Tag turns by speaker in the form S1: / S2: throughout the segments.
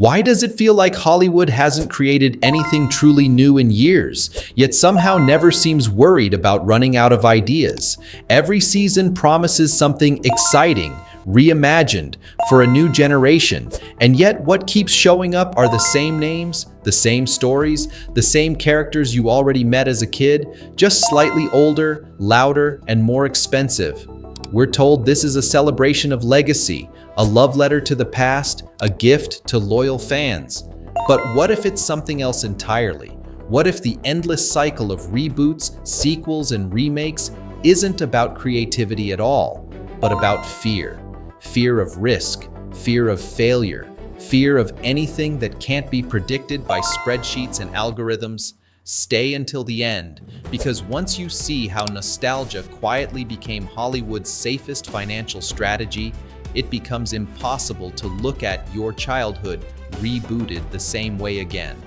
S1: Why does it feel like Hollywood hasn't created anything truly new in years, yet somehow never seems worried about running out of ideas? Every season promises something exciting, reimagined, for a new generation, and yet what keeps showing up are the same names, the same stories, the same characters you already met as a kid, just slightly older, louder, and more expensive. We're told this is a celebration of legacy, a love letter to the past, a gift to loyal fans. But what if it's something else entirely? What if the endless cycle of reboots, sequels, and remakes isn't about creativity at all, but about fear? Fear of risk, fear of failure, fear of anything that can't be predicted by spreadsheets and algorithms. Stay until the end, because once you see how nostalgia quietly became Hollywood's safest financial strategy, it becomes impossible to look at your childhood rebooted the same way again.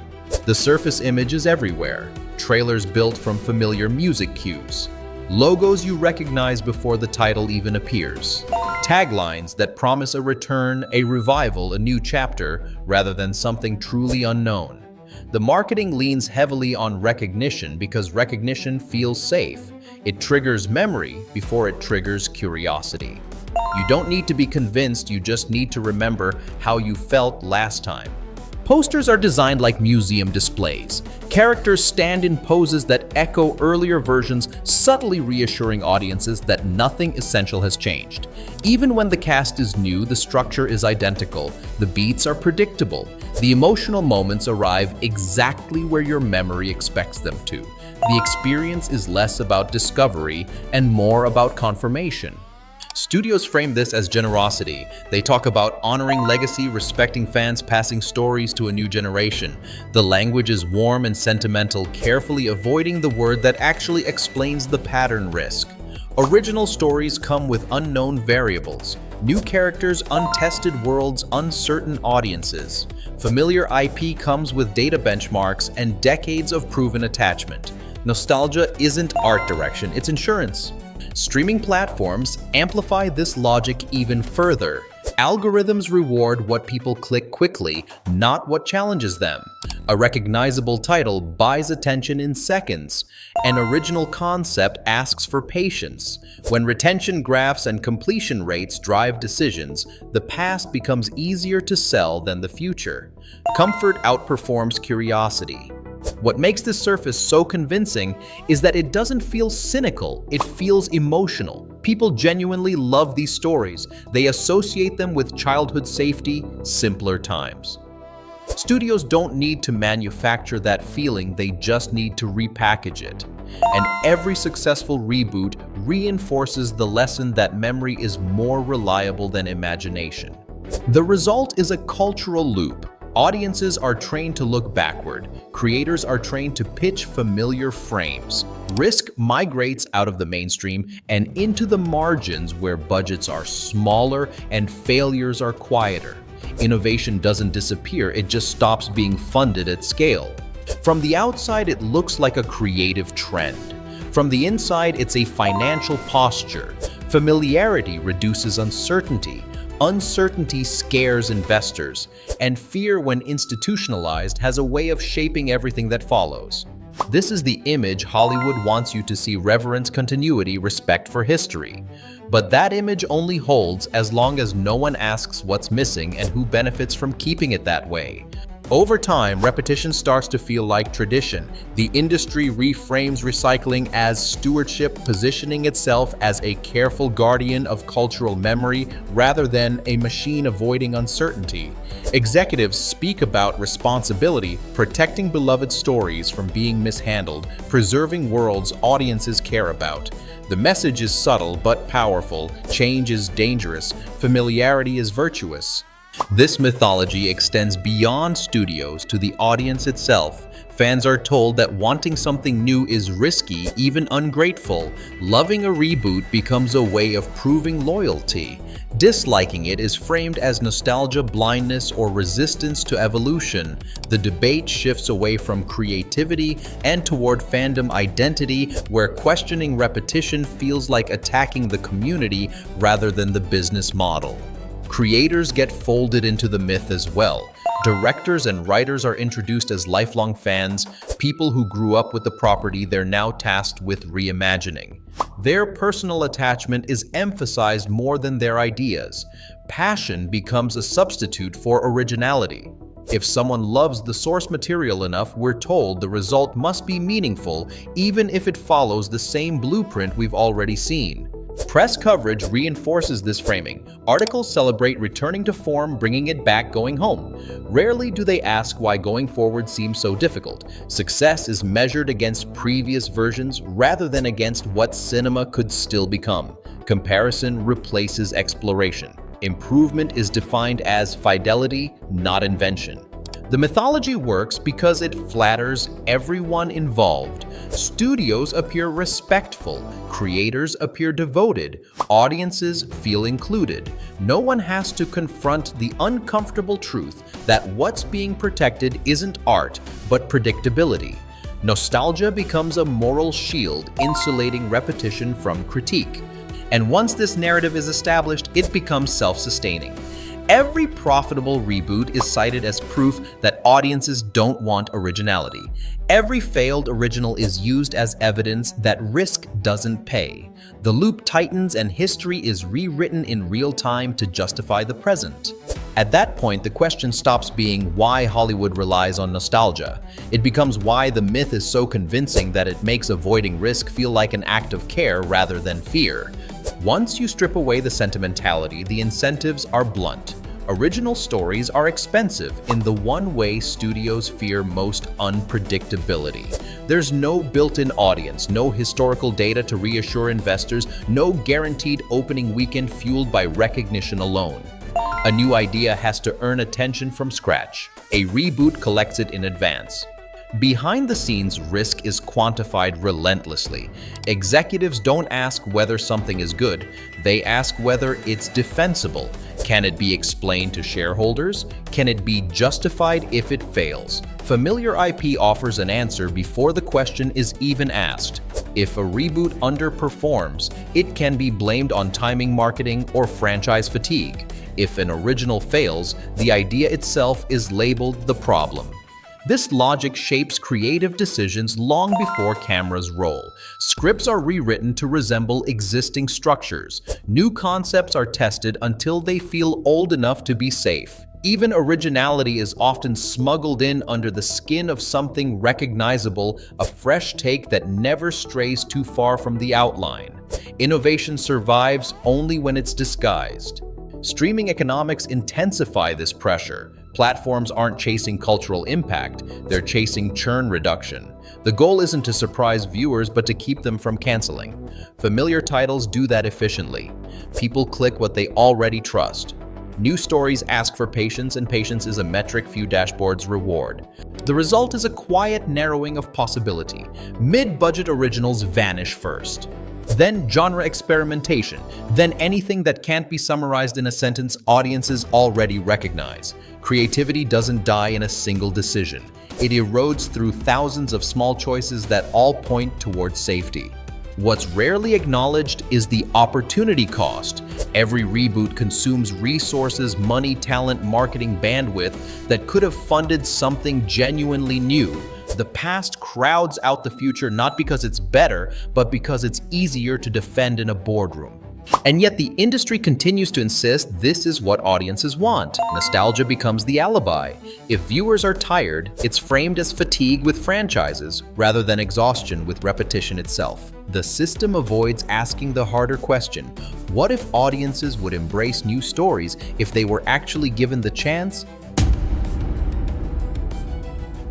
S1: The surface image is everywhere. Trailers built from familiar music cues. Logos you recognize before the title even appears. Taglines that promise a return, a revival, a new chapter, rather than something truly unknown. The marketing leans heavily on recognition because recognition feels safe. It triggers memory before it triggers curiosity. You don't need to be convinced, you just need to remember how you felt last time. Posters are designed like museum displays. Characters stand in poses that echo earlier versions, subtly reassuring audiences that nothing essential has changed. Even when the cast is new, the structure is identical. The beats are predictable. The emotional moments arrive exactly where your memory expects them to. The experience is less about discovery and more about confirmation. Studios frame this as generosity. They talk about honoring legacy, respecting fans, passing stories to a new generation. The language is warm and sentimental, carefully avoiding the word that actually explains the pattern risk. Original stories come with unknown variables. New characters, untested worlds, uncertain audiences. Familiar IP comes with data benchmarks and decades of proven attachment. Nostalgia isn't art direction, it's insurance. Streaming platforms amplify this logic even further. Algorithms reward what people click quickly, not what challenges them. A recognizable title buys attention in seconds. An original concept asks for patience. When retention graphs and completion rates drive decisions, the past becomes easier to sell than the future. Comfort outperforms curiosity. What makes this surface so convincing is that it doesn't feel cynical, it feels emotional. People genuinely love these stories. They associate them with childhood safety, simpler times. Studios don't need to manufacture that feeling, they just need to repackage it. And every successful reboot reinforces the lesson that memory is more reliable than imagination. The result is a cultural loop. Audiences are trained to look backward. Creators are trained to pitch familiar frames. Risk migrates out of the mainstream and into the margins where budgets are smaller and failures are quieter. Innovation doesn't disappear, it just stops being funded at scale. From the outside, it looks like a creative trend. From the inside, it's a financial posture. Familiarity reduces uncertainty. Uncertainty scares investors, and fear, when institutionalized, has a way of shaping everything that follows. This is the image Hollywood wants you to see: reverence, continuity, respect for history. But that image only holds as long as no one asks what's missing and who benefits from keeping it that way. Over time, repetition starts to feel like tradition. The industry reframes recycling as stewardship, positioning itself as a careful guardian of cultural memory rather than a machine avoiding uncertainty. Executives speak about responsibility, protecting beloved stories from being mishandled, preserving worlds audiences care about. The message is subtle but powerful. Change is dangerous. Familiarity is virtuous. This mythology extends beyond studios to the audience itself. Fans are told that wanting something new is risky, even ungrateful. Loving a reboot becomes a way of proving loyalty. Disliking it is framed as nostalgia, blindness, or resistance to evolution. The debate shifts away from creativity and toward fandom identity, where questioning repetition feels like attacking the community rather than the business model. Creators get folded into the myth as well. Directors and writers are introduced as lifelong fans, people who grew up with the property they're now tasked with reimagining. Their personal attachment is emphasized more than their ideas. Passion becomes a substitute for originality. If someone loves the source material enough, we're told the result must be meaningful, even if it follows the same blueprint we've already seen. Press coverage reinforces this framing. Articles celebrate returning to form, bringing it back, going home. Rarely do they ask why going forward seems so difficult. Success is measured against previous versions rather than against what cinema could still become. Comparison replaces exploration. Improvement is defined as fidelity, not invention. The mythology works because it flatters everyone involved. Studios appear respectful, creators appear devoted, audiences feel included. No one has to confront the uncomfortable truth that what's being protected isn't art, but predictability. Nostalgia becomes a moral shield, insulating repetition from critique. And once this narrative is established, it becomes self-sustaining. Every profitable reboot is cited as proof that audiences don't want originality. Every failed original is used as evidence that risk doesn't pay. The loop tightens and history is rewritten in real time to justify the present. At that point, the question stops being why Hollywood relies on nostalgia. It becomes why the myth is so convincing that it makes avoiding risk feel like an act of care rather than fear. Once you strip away the sentimentality, the incentives are blunt. Original stories are expensive in the one way studios fear most: unpredictability. There's no built-in audience, no historical data to reassure investors, no guaranteed opening weekend fueled by recognition alone. A new idea has to earn attention from scratch. A reboot collects it in advance. Behind the scenes, risk is quantified relentlessly. Executives don't ask whether something is good, they ask whether it's defensible. Can it be explained to shareholders? Can it be justified if it fails? Familiar IP offers an answer before the question is even asked. If a reboot underperforms, it can be blamed on timing, marketing, or franchise fatigue. If an original fails, the idea itself is labeled the problem. This logic shapes creative decisions long before cameras roll. Scripts are rewritten to resemble existing structures. New concepts are tested until they feel old enough to be safe. Even originality is often smuggled in under the skin of something recognizable, a fresh take that never strays too far from the outline. Innovation survives only when it's disguised. Streaming economics intensify this pressure. Platforms aren't chasing cultural impact, they're chasing churn reduction. The goal isn't to surprise viewers, but to keep them from canceling. Familiar titles do that efficiently. People click what they already trust. New stories ask for patience, and patience is a metric few dashboards reward. The result is a quiet narrowing of possibility. Mid-budget originals vanish first. Then genre experimentation, then anything that can't be summarized in a sentence audiences already recognize. Creativity doesn't die in a single decision. It erodes through thousands of small choices that all point towards safety. What's rarely acknowledged is the opportunity cost. Every reboot consumes resources, money, talent, marketing, bandwidth that could have funded something genuinely new. The past crowds out the future not because it's better, but because it's easier to defend in a boardroom. And yet the industry continues to insist this is what audiences want. Nostalgia becomes the alibi. If viewers are tired, it's framed as fatigue with franchises rather than exhaustion with repetition itself. The system avoids asking the harder question: what if audiences would embrace new stories if they were actually given the chance?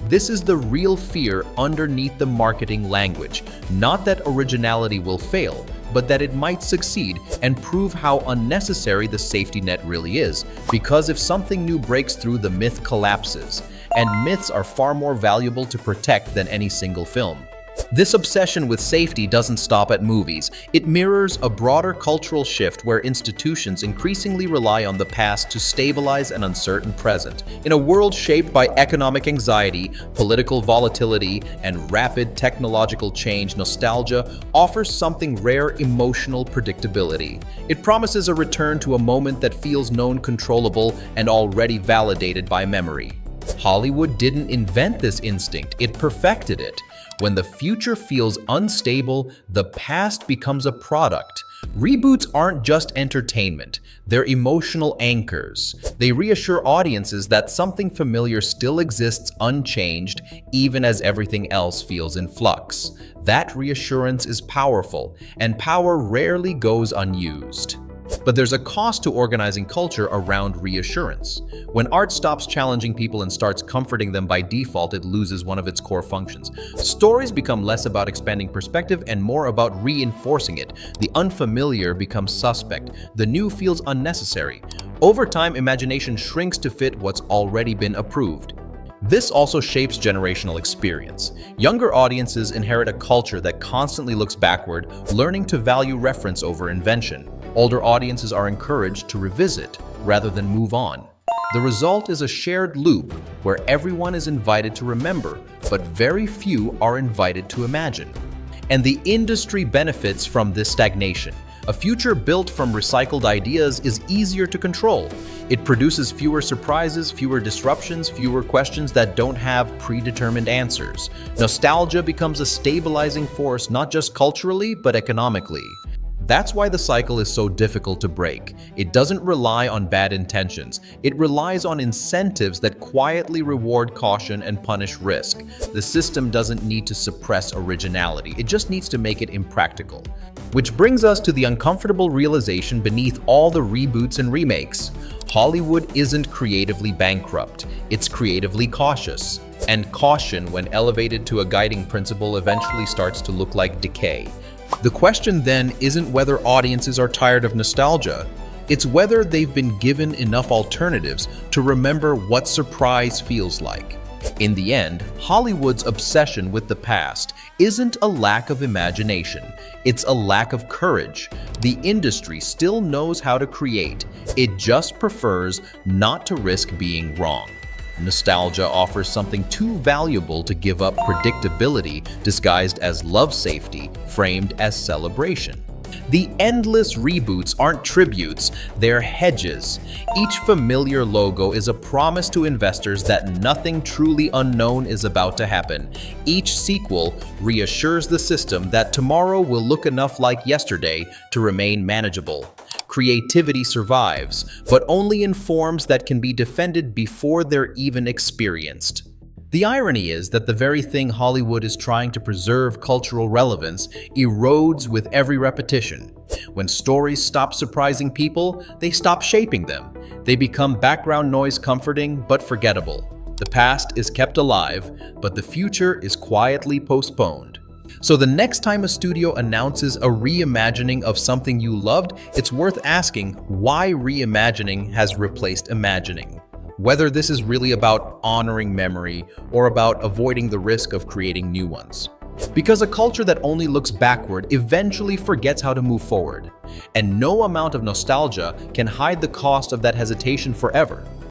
S1: This is the real fear underneath the marketing language. Not that originality will fail, but that it might succeed and prove how unnecessary the safety net really is. Because if something new breaks through, the myth collapses. And myths are far more valuable to protect than any single film. This obsession with safety doesn't stop at movies. It mirrors a broader cultural shift where institutions increasingly rely on the past to stabilize an uncertain present. In a world shaped by economic anxiety, political volatility, and rapid technological change, nostalgia offers something rare: emotional predictability. It promises a return to a moment that feels known, controllable, and already validated by memory. Hollywood didn't invent this instinct, it perfected it. When the future feels unstable, the past becomes a product. Reboots aren't just entertainment, they're emotional anchors. They reassure audiences that something familiar still exists unchanged, even as everything else feels in flux. That reassurance is powerful, and power rarely goes unused. But there's a cost to organizing culture around reassurance. When art stops challenging people and starts comforting them by default, it loses one of its core functions. Stories become less about expanding perspective and more about reinforcing it. The unfamiliar becomes suspect. The new feels unnecessary. Over time, imagination shrinks to fit what's already been approved. This also shapes generational experience. Younger audiences inherit a culture that constantly looks backward, learning to value reference over invention. Older audiences are encouraged to revisit rather than move on. The result is a shared loop where everyone is invited to remember, but very few are invited to imagine. And the industry benefits from this stagnation. A future built from recycled ideas is easier to control. It produces fewer surprises, fewer disruptions, fewer questions that don't have predetermined answers. Nostalgia becomes a stabilizing force not just culturally, but economically. That's why the cycle is so difficult to break. It doesn't rely on bad intentions. It relies on incentives that quietly reward caution and punish risk. The system doesn't need to suppress originality. It just needs to make it impractical. Which brings us to the uncomfortable realization beneath all the reboots and remakes. Hollywood isn't creatively bankrupt. It's creatively cautious. And caution, when elevated to a guiding principle, eventually starts to look like decay. The question then isn't whether audiences are tired of nostalgia. It's whether they've been given enough alternatives to remember what surprise feels like. In the end, Hollywood's obsession with the past isn't a lack of imagination. It's a lack of courage. The industry still knows how to create. It just prefers not to risk being wrong. Nostalgia offers something too valuable to give up predictability disguised as love safety, framed as celebration. The endless reboots aren't tributes, they're hedges. Each familiar logo is a promise to investors that nothing truly unknown is about to happen. Each sequel reassures the system that tomorrow will look enough like yesterday to remain manageable. Creativity survives, but only in forms that can be defended before they're even experienced. The irony is that the very thing Hollywood is trying to preserve, cultural relevance, erodes with every repetition. When stories stop surprising people, they stop shaping them. They become background noise, comforting but forgettable. The past is kept alive, but the future is quietly postponed. So the next time a studio announces a reimagining of something you loved, it's worth asking why reimagining has replaced imagining. Whether this is really about honoring memory or about avoiding the risk of creating new ones. Because a culture that only looks backward eventually forgets how to move forward. And no amount of nostalgia can hide the cost of that hesitation forever.